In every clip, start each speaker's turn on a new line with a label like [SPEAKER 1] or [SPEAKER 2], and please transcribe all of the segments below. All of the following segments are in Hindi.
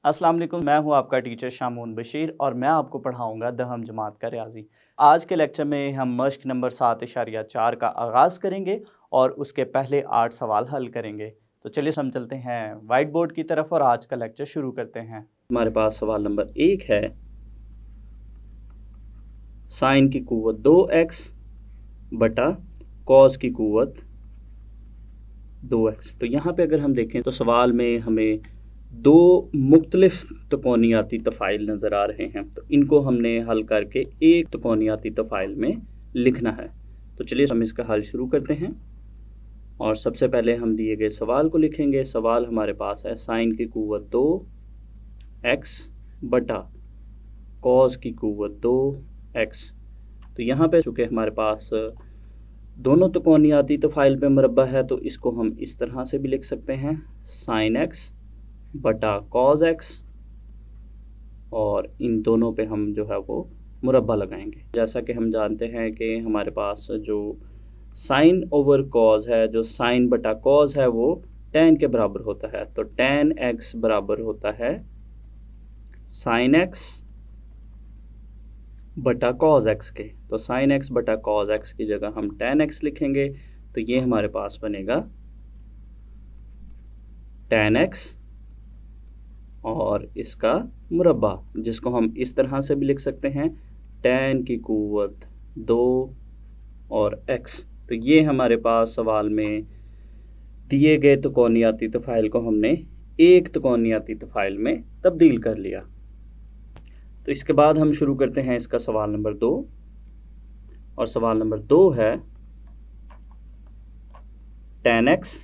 [SPEAKER 1] अस्सलाम वालेकुम, मैं हूं आपका टीचर शामून बशीर और मैं आपको पढ़ाऊंगा दहम जमात का रियाजी। आज के लेक्चर में हम मश्क नंबर 7.4 का आगाज़ करेंगे और उसके पहले 8 सवाल हल करेंगे। तो चलिए हम चलते हैं वाइट बोर्ड की तरफ और आज का लेक्चर शुरू करते हैं। हमारे पास सवाल नंबर 1 है, साइन की कुव्वत 2x बटा कॉस की कुव्वत 2x। तो यहाँ पे अगर हम देखें तो सवाल में हमें दो मुख्तलिफ त्रिकोणियाती तफ़ाइल नज़र आ रहे हैं, तो इनको हमने हल करके एक त्रिकोणियाती तफ़ाइल में लिखना है। तो चलिए हम इसका हल शुरू करते हैं और सबसे पहले हम दिए गए सवाल को लिखेंगे। सवाल हमारे पास है साइन की कुव्वत 2x बटा कॉस की कुव्वत 2x। तो यहाँ पे चूँकि हमारे पास दोनों त्रिकोणियाती तफ़ाइल पे मुरब्बा है, तो इसको हम इस तरह से भी लिख सकते हैं, साइन x बटा कॉस x, और इन दोनों पे हम जो है वो मुरब्बा लगाएंगे। जैसा कि हम जानते हैं कि हमारे पास जो साइन ओवर कॉस है, जो साइन बटा कॉस है, वो tan के बराबर होता है। तो tan x बराबर होता है साइन x बटा कॉस x के। तो साइन x बटा कॉस x की जगह हम tan x लिखेंगे, तो ये हमारे पास बनेगा tan x और इसका मुरब्बा, जिसको हम इस तरह से भी लिख सकते हैं, tan की कुव्वत 2 और x। तो ये हमारे पास सवाल में दिए गए त्रिकोणियाती तफ़ाइल को हमने एक त्रिकोणियाती तफ़ाइल में तब्दील कर लिया। तो इसके बाद हम शुरू करते हैं इसका सवाल नंबर 2, और सवाल नंबर 2 है tan x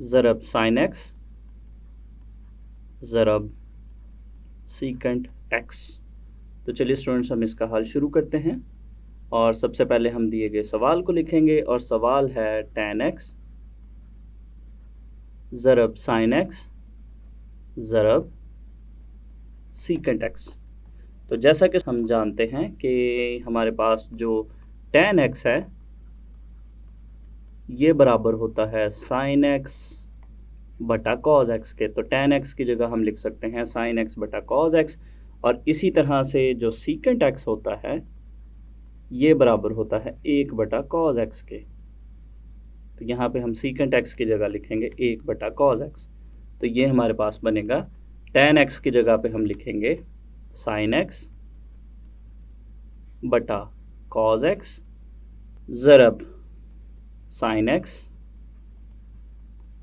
[SPEAKER 1] ज़रब साइन x ज़रब सीकेंट x। तो चलिए स्टूडेंट्स हम इसका हल शुरू करते हैं और सबसे पहले हम दिए गए सवाल को लिखेंगे, और सवाल है tan x ज़रब साइन x ज़रब सीकेंट x। तो जैसा कि हम जानते हैं कि हमारे पास जो tan x है ये बराबर होता है साइन x बटा कॉस x के। तो tan x की जगह हम लिख सकते हैं साइन x बटा कॉस x, और इसी तरह से जो सीकेंट x होता है ये बराबर होता है 1 बटा कॉस x के। तो यहाँ पे हम सीकेंट x की जगह लिखेंगे 1 बटा कॉस x। तो ये हमारे पास बनेगा tan x की जगह पे हम लिखेंगे साइन x बटा कॉस x ज़रब साइन x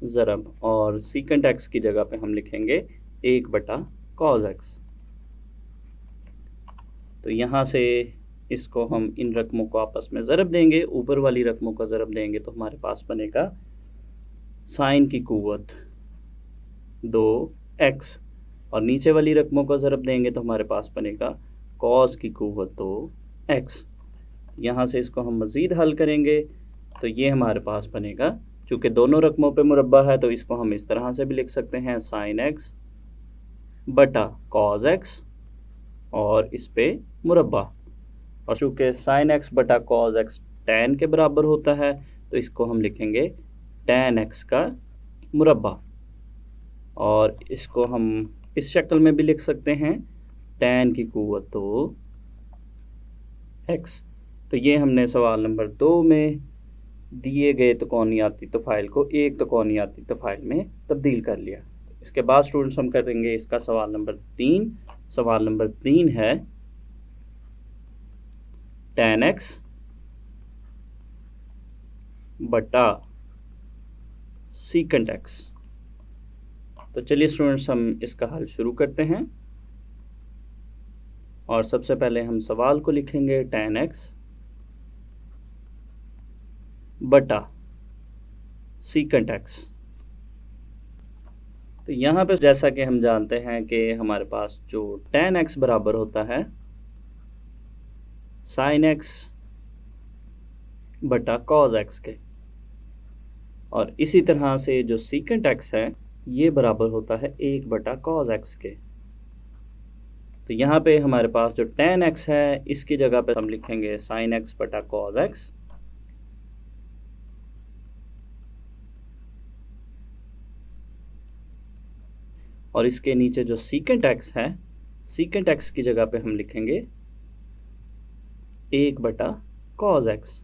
[SPEAKER 1] ज़रब, और सीकेंट x की जगह पे हम लिखेंगे 1 बटा कॉस x। तो यहाँ से इसको हम इन रकमों को आपस में ज़रब देंगे, ऊपर वाली रकमों का ज़रब देंगे तो हमारे पास बनेगा साइन की कुव्वत 2x, और नीचे वाली रकमों का ज़रब देंगे तो हमारे पास बनेगा कॉस की कुव्वत 2x। यहाँ से इसको हम मज़ीद हल करेंगे तो ये हमारे पास बनेगा, चूँकि दोनों रकमों पे मुरब्बा है तो इसको हम इस तरह से भी लिख सकते हैं, साइन x बटा कॉस x और इस पे मुरब्बा, और चूँकि साइन x बटा कॉस x tan के बराबर होता है तो इसको हम लिखेंगे tan x का मुरब्बा, और इसको हम इस शक्ल में भी लिख सकते हैं tan की कुव्वत 2x। तो ये हमने सवाल नंबर 2 में दिए गए त्रिकोणियाती तफ़ाइल को एक त्रिकोणियाती तफ़ाइल में तब्दील कर लिया। इसके बाद स्टूडेंट्स हम करेंगे इसका सवाल नंबर 3। सवाल नंबर 3 है tan x बटा सीकेंट x। तो चलिए स्टूडेंट्स हम इसका हल शुरू करते हैं, और सबसे पहले हम सवाल को लिखेंगे tan x बटा सीकेंट x। तो यहाँ पे जैसा कि हम जानते हैं कि हमारे पास जो tan x बराबर होता है साइन x बटा कॉस x के, और इसी तरह से जो सीकेंट x है ये बराबर होता है 1 बटा कॉस x के। तो यहाँ पे हमारे पास जो tan x है इसकी जगह पे हम लिखेंगे साइन x बटा कॉस x, और इसके नीचे जो सीकेंट एक्स है, सीकेंट एक्स की जगह पे हम लिखेंगे 1/cos x।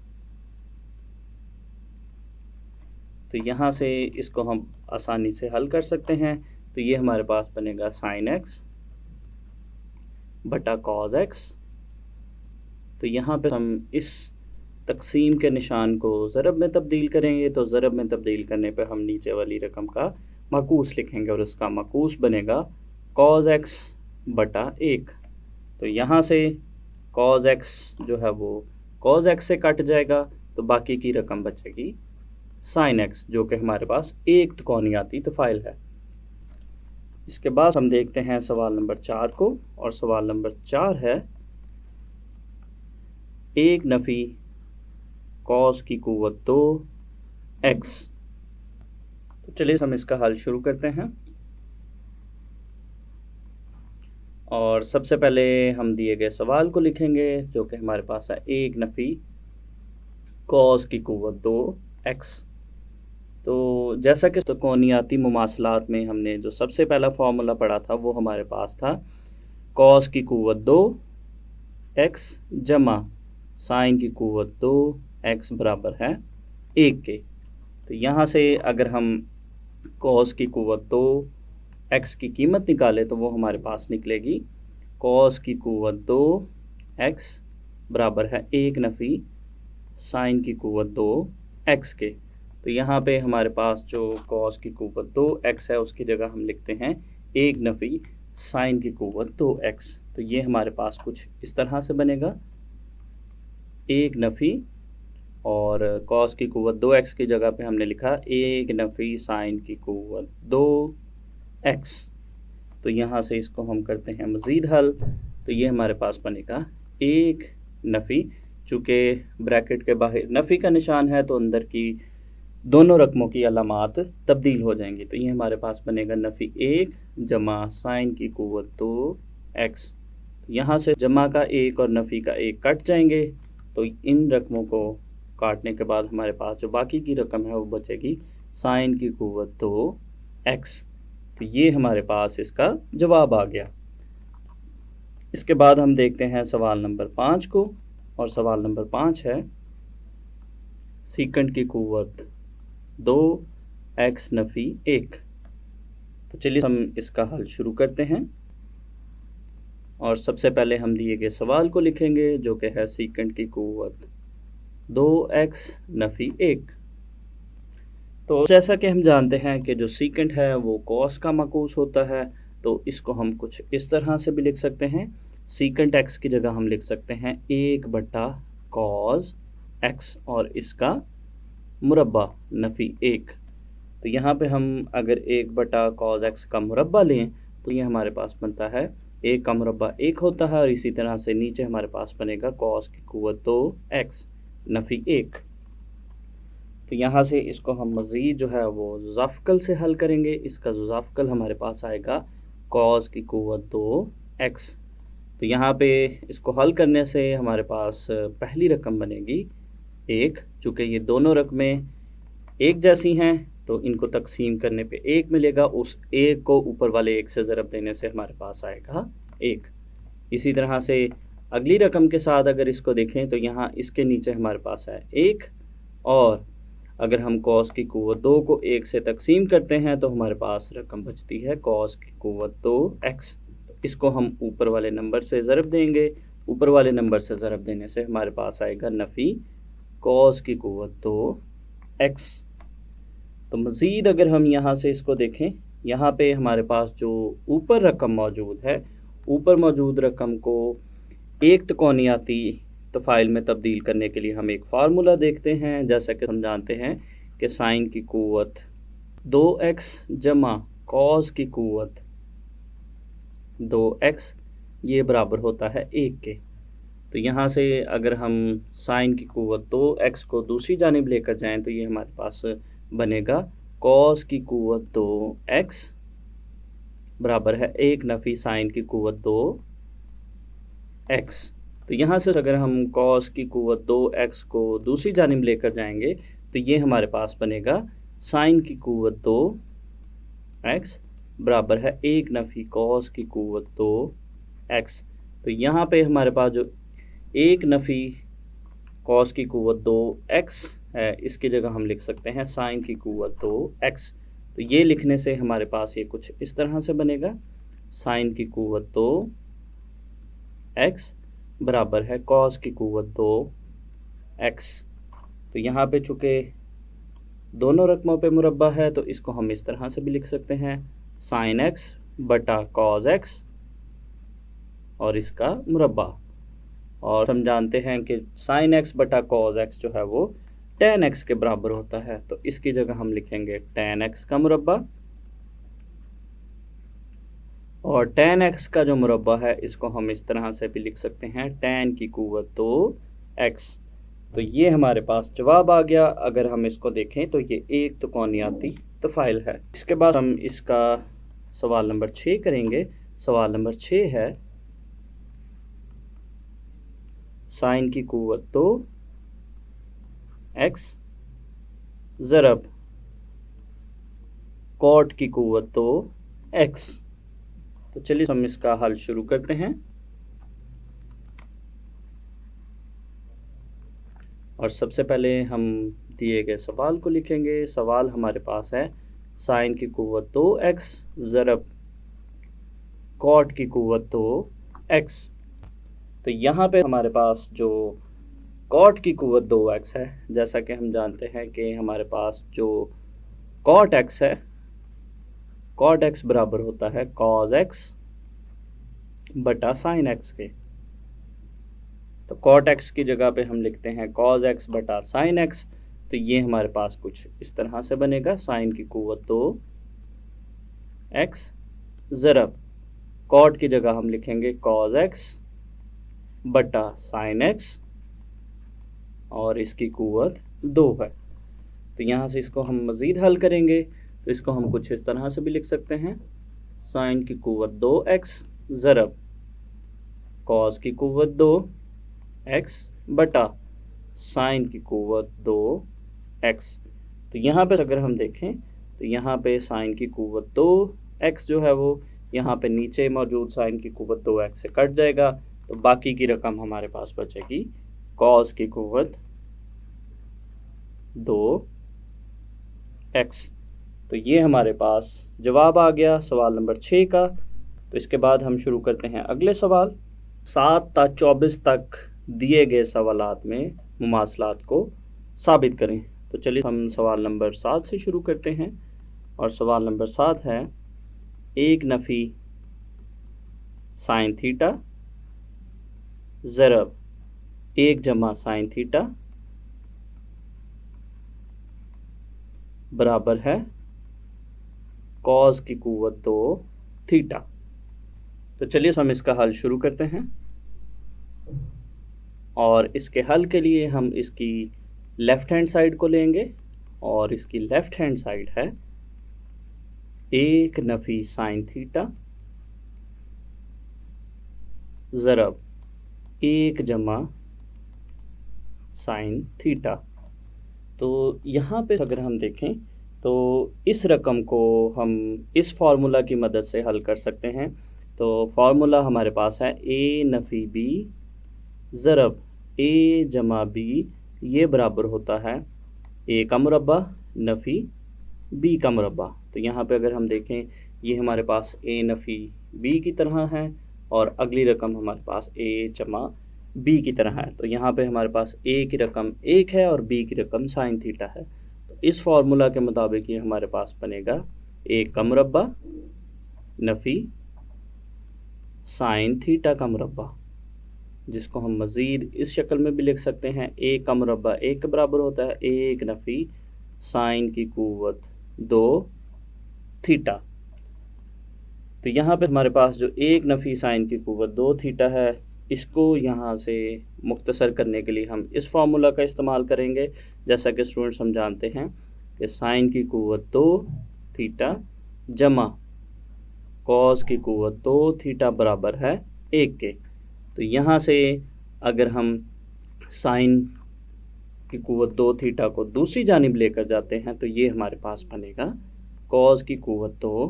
[SPEAKER 1] तो यहाँ से इसको हम आसानी से हल कर सकते हैं। तो ये हमारे पास बनेगा sin x बटा cos x। तो यहाँ पे हम इस तकसीम के निशान को ज़रब में तब्दील करेंगे। तो ज़रब में तब्दील करने पे हम नीचे वाली रकम का माकूस लिखेंगे और उसका माकूस बनेगा cos x बटा 1। तो यहाँ से cos x जो है वो cos x से कट जाएगा, तो बाकी की रकम बचेगी sin x, जो कि हमारे पास एक त्रिकोणियाती तफ़ाइल है। इसके बाद हम देखते हैं सवाल नंबर 4 को, और सवाल नंबर 4 है 1 नफ़ी cos की क़ुव्वत 2x। तो चलिए हम इसका हल शुरू करते हैं। और सबसे पहले हम दिए गए सवाल को लिखेंगे, जो कि हमारे पास है 1 नफ़ी cos की क़ुव्वत 2x। तो जैसा कि त्रिकोणियाती मुमासलात में हमने जो सबसे पहला फार्मूला पढ़ा था, वो हमारे पास था cos की क़ुव्वत 2x जमा sin की क़ुव्वत 2x बराबर है 1 के। तो यहाँ से अगर हम cos की क़ुव्वत 2x की कीमत निकालें तो वो हमारे पास निकलेगी cos की क़ुव्वत 2x बराबर है 1 नफ़ी sin की क़ुव्वत 2x के। तो यहाँ पे हमारे पास जो cos की क़ुव्वत 2x है, उसकी जगह हम लिखते हैं 1 नफ़ी sin की क़ुव्वत 2x। तो ये हमारे पास कुछ इस तरह से बनेगा 1 नफ़ी, और cos की क़ुव्वत 2x की जगह पे हमने लिखा 1 नफ़ी sin की क़ुव्वत 2x। तो यहाँ से इसको हम करते हैं मज़ीद हल। तो ये हमारे पास बनेगा 1 नफ़ी, चूँकि ब्रैकेट के बाहर नफ़ी का निशान है तो अंदर की दोनों रकमों की अलामात तब्दील हो जाएंगी। तो ये हमारे पास बनेगा नफ़ी 1 जमा sin की क़ुव्वत 2x। यहाँ से जमा का 1 और नफ़ी का 1 कट जाएंगे, तो इन रकमों को काटने के बाद हमारे पास जो बाकी की रकम है वो बचेगी sin की क़ुव्वत 2x। तो ये हमारे पास इसका जवाब आ गया। इसके बाद हम देखते हैं सवाल नंबर 5 को, और सवाल नंबर 5 है सीकेंट की क़ुव्वत 2x नफ़ी 1। तो चलिए हम इसका हल शुरू करते हैं। और सबसे पहले हम दिए गए सवाल को लिखेंगे, जो कि है सीकेंट की क़ुव्वत 2x नफ़ी 1। तो जैसा कि हम जानते हैं कि जो सीकेंट है वो cos का माकूस होता है, तो इसको हम कुछ इस तरह से भी लिख सकते हैं। सीकेंट x की जगह हम लिख सकते हैं 1/cos x और इसका मुरब्बा नफ़ी 1। तो यहाँ पे हम अगर 1/cos x का मुरब्बा लें तो ये हमारे पास बनता है 1 का मुरब्बा 1 होता है, और इसी तरह से नीचे हमारे पास बनेगा cos की क़ुव्वत 2x नफ़ी 1। तो यहाँ से इसको हम मज़ीद जो है वो ज़ाफ़कल से हल करेंगे। इसका ज़ाफ़कल हमारे पास आएगा cos की क़ुव्वत 2x। तो यहाँ पे इसको हल करने से हमारे पास पहली रकम बनेगी 1। चूँकि ये दोनों रकमें एक जैसी हैं तो इनको तकसीम करने पे 1 मिलेगा। उस 1 को ऊपर वाले 1 से ज़रब देने से हमारे पास आएगा 1। इसी तरह से अगली रकम के साथ अगर इसको देखें तो यहाँ इसके नीचे हमारे पास है 1, और अगर हम cos की क़ुव्वत 2 को 1 से तकसीम करते हैं तो हमारे पास रकम बचती है cos की क़ुव्वत 2x। तो इसको हम ऊपर वाले नंबर से ज़रब देंगे। ऊपर वाले नंबर से ज़रब देने से हमारे पास आएगा नफ़ी cos की क़ुव्वत 2x। तो मज़ीद अगर हम यहाँ से इसको देखें, यहाँ पे हमारे पास जो ऊपर रकम मौजूद है, ऊपर मौजूद रकम को एक त्रिकोणियाती तफ़ाइल में तब्दील करने के लिए हम एक फार्मूला देखते हैं। जैसा कि हम जानते हैं कि sin की क़ुव्वत 2x जमा cos की क़ुव्वत 2x ये बराबर होता है 1 के। तो यहाँ से अगर हम sin की क़ुव्वत 2x को दूसरी जानिब लेकर जाएं तो ये हमारे पास बनेगा cos की क़ुव्वत 2x बराबर है 1 नफ़ी sin की क़ुव्वत 2x। तो यहाँ से अगर हम cos की क़ुव्वत 2x को दूसरी जानिब लेकर जाएंगे तो ये हमारे पास बनेगा sin की क़ुव्वत 2x बराबर है 1 नफ़ी कॉस की क़ुव्वत 2 एक्स। तो यहाँ पे हमारे पास जो 1 नफ़ी कॉस की क़ुव्वत 2 एक्स है, इसकी जगह हम लिख सकते हैं साइन की क़ुव्वत 2 एक्स। तो ये लिखने से हमारे पास ये कुछ इस तरह से बनेगा, साइन की क़ुव्वत 2 एक्स बराबर है कॉस की क़ुव्वत 2 एक्स। तो यहाँ पे चूँकि दोनों रकमों पे मुरब्बा है तो इसको हम इस तरह से भी लिख सकते हैं, साइन एक्स बटा कॉस एक्स और इसका मुरब्बा। और हम जानते हैं कि साइन एक्स बटा कॉस एक्स जो है वो टेन एक्स के बराबर होता है, तो इसकी जगह हम लिखेंगे टेन एक्स का मुरब्बा। और टेन एक्स का जो मुरब्बा है इसको हम इस तरह से भी लिख सकते हैं, टेन की क़ुव्वत 2 एक्स। तो ये हमारे पास जवाब आ गया। अगर हम इसको देखें तो ये एक त्रिकोणियाती तफ़ाइल है। इसके बाद हम इसका सवाल नंबर 6 करेंगे। सवाल नंबर 6 है, साइन की क़ुव्वत 2 एक्स ज़रब कॉट की क़ुव्वत 2 एक्स। तो चलिए हम इसका हल शुरू करते हैं। और सबसे पहले हम दिए गए सवाल को लिखेंगे। सवाल हमारे पास है, साइन की क़ुव्वत 2 एक्स ज़रब कॉट की क़ुव्वत 2 एक्स। तो यहाँ पे हमारे पास जो कॉट की क़ुव्वत 2 एक्स है, जैसा कि हम जानते हैं कि हमारे पास जो कॉट एक्स है, कॉट एक्स बराबर होता है कॉस एक्स बटा साइन एक्स के। तो कॉट एक्स की जगह पे हम लिखते हैं कॉस एक्स बटा साइन एक्स। तो ये हमारे पास कुछ इस तरह से बनेगा, साइन की क़ुव्वत 2 एक्स ज़रब कॉट की जगह हम लिखेंगे कॉस एक्स बटा साइन एक्स और इसकी क़ुव्वत 2 है। तो यहाँ से इसको हम मज़ीद हल करेंगे तो इसको हम कुछ इस तरह से भी लिख सकते हैं, साइन की क़ुव्वत 2 एक्स ज़रब कॉस की क़ुव्वत 2 एक्स बटा साइन की क़ुव्वत 2 एक्स। तो यहाँ पे अगर हम देखें तो यहाँ पे साइन की क़ुव्वत 2 एक्स जो है वो यहाँ पे नीचे मौजूद साइन की क़ुव्वत 2 एक्स से कट जाएगा, तो बाकी की रकम हमारे पास बचेगी कॉस की क़ुव्वत 2 एक्स। तो ये हमारे पास जवाब आ गया सवाल नंबर 6 का। तो इसके बाद हम शुरू करते हैं अगले सवाल। 7 ता 24 तक दिए गए सवालात में मुमासलात को साबित करें। तो चलिए हम सवाल नंबर 7 से शुरू करते हैं। और सवाल नंबर 7 है, 1 नफ़ी साइन थीटा ज़रब 1 जमा साइन थीटा बराबर है कॉस की क़ुव्वत 2 थीटा। तो चलिए हम इसका हल शुरू करते हैं। और इसके हल के लिए हम इसकी लेफ़्ट हैंड साइड को लेंगे और इसकी लेफ़्ट हैंड साइड है 1 नफ़ी साइन थीटा ज़रब 1 जमा साइन थीटा। तो यहाँ पे अगर हम देखें तो इस रकम को हम इस फार्मूला की मदद से हल कर सकते हैं। तो फार्मूला हमारे पास है a नफ़ी b ज़रब a जमा b, ये बराबर होता है a का मुरब्बा नफ़ी b का मुरब्बा। तो यहाँ पे अगर हम देखें ये हमारे पास a नफ़ी b की तरह है और अगली रकम हमारे पास a जमा b की तरह है। तो यहाँ पे हमारे पास a की रकम 1 है और b की रकम साइन थीटा है। तो इस फार्मूला के मुताबिक ये हमारे पास बनेगा a का मुरब्बा नफ़ी साइन थीटा का मुरब्बा, जिसको हम मज़ीद इस शक्ल में भी लिख सकते हैं, a का मुरब्बा 1 के बराबर होता है 1 नफ़ी साइन की क़ुव्वत 2 थीटा। तो यहाँ पे हमारे पास जो 1 नफ़ी साइन की क़ुव्वत 2 थीटा है, इसको यहाँ से मुख्तसर करने के लिए हम इस फार्मूला का इस्तेमाल करेंगे। जैसा कि स्टूडेंट्स हम जानते हैं कि साइन की क़ुव्वत 2 थीटा जमा कॉस की क़ुव्वत 2 थीटा बराबर है 1 के। तो यहाँ से अगर हम साइन की क़ुव्वत 2 थीटा को दूसरी जानिब लेकर जाते हैं तो ये हमारे पास बनेगा कॉस की क़ुव्वत 2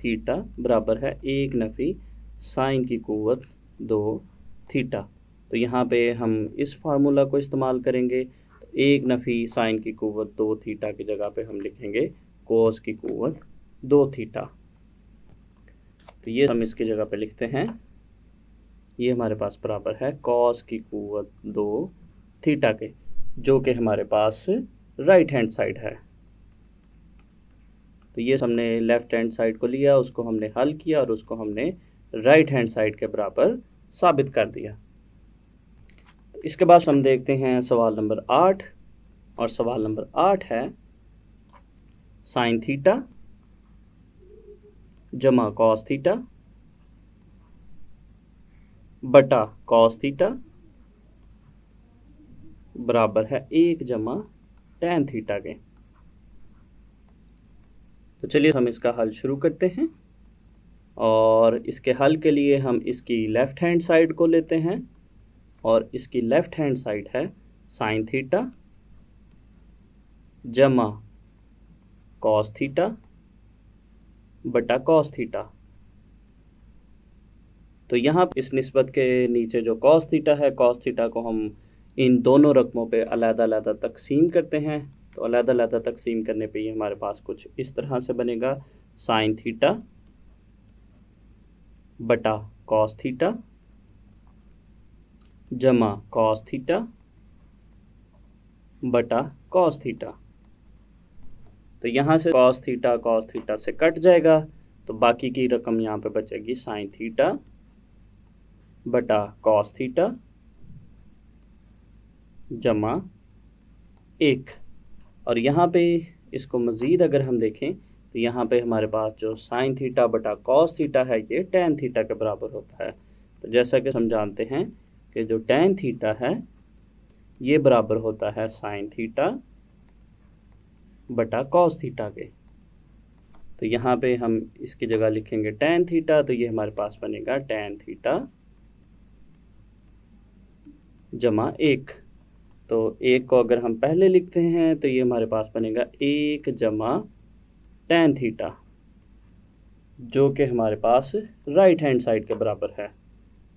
[SPEAKER 1] थीटा बराबर है 1 नफ़ी साइन की क़ुव्वत 2 थीटा। तो यहाँ पे हम इस फार्मूला को इस्तेमाल करेंगे। तो 1 नफ़ी साइन की क़ुव्वत 2 थीटा की जगह पे हम लिखेंगे कोस की क़ुव्वत 2 थीटा। तो ये हम इसकी जगह पे लिखते हैं, ये हमारे पास बराबर है कॉस की क़ुव्वत 2 थीटा के, जो कि हमारे पास राइट हैंड साइड है। तो ये हमने लेफ़्ट हैंड साइड को लिया, उसको हमने हल किया और उसको हमने राइट हैंड साइड के बराबर साबित कर दिया। तो इसके बाद हम देखते हैं सवाल नंबर 8, और सवाल नंबर 8 है साइन थीटा जमा कॉस थीटा बटा कॉस थीटा बराबर है 1 जमा टैन थीटा के। तो चलिए हम इसका हल शुरू करते हैं, और इसके हल के लिए हम इसकी लेफ़्ट हैंड साइड को लेते हैं, और इसकी लेफ़्ट हैंड साइड है साइन थीटा जमा कॉस थीटा बटा कॉस थीटा। तो यहाँ इस निस्बत के नीचे जो कॉस थीटा है, कॉस थीटा को हम इन दोनों रकमों पे अलग-अलग तकसीम करते हैं। तो अलग-अलग तकसीम करने पे ये हमारे पास कुछ इस तरह से बनेगा, साइन थीटा बटा कॉस थीटा जमा कॉस थीटा बटा कॉस थीटा। तो यहाँ से कॉस थीटा से कट जाएगा, तो बाकी की रकम यहाँ पे बचेगी साइन थीटा बटा कॉस थीटा जमा 1। और यहाँ पे इसको मज़ीद अगर हम देखें तो यहाँ पे हमारे पास जो साइन थीटा बटा कॉस थीटा है ये टैन थीटा के बराबर होता है। तो जैसा कि हम जानते हैं कि जो टैन थीटा है ये बराबर होता है साइन थीटा बटा कॉस थीटा के। तो यहाँ पे हम इसकी जगह लिखेंगे टैन थीटा, तो ये हमारे पास बनेगा टैन थीटा जमा 1। तो 1 को अगर हम पहले लिखते हैं तो ये हमारे पास बनेगा 1 जमा टैन थीटा, जो कि हमारे पास राइट हैंड साइड के बराबर है।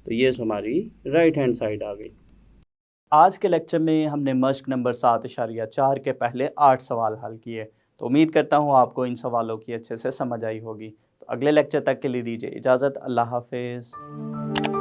[SPEAKER 1] तो ये हमारी राइट हैंड साइड आ गई। आज के लेक्चर में हमने मश्क नंबर 7.4 के पहले 8 सवाल हल किए। तो उम्मीद करता हूँ आपको इन सवालों की अच्छे से समझ आई होगी। तो अगले लेक्चर तक के लिए दीजिए इजाज़त। अल्लाह हाफिज़।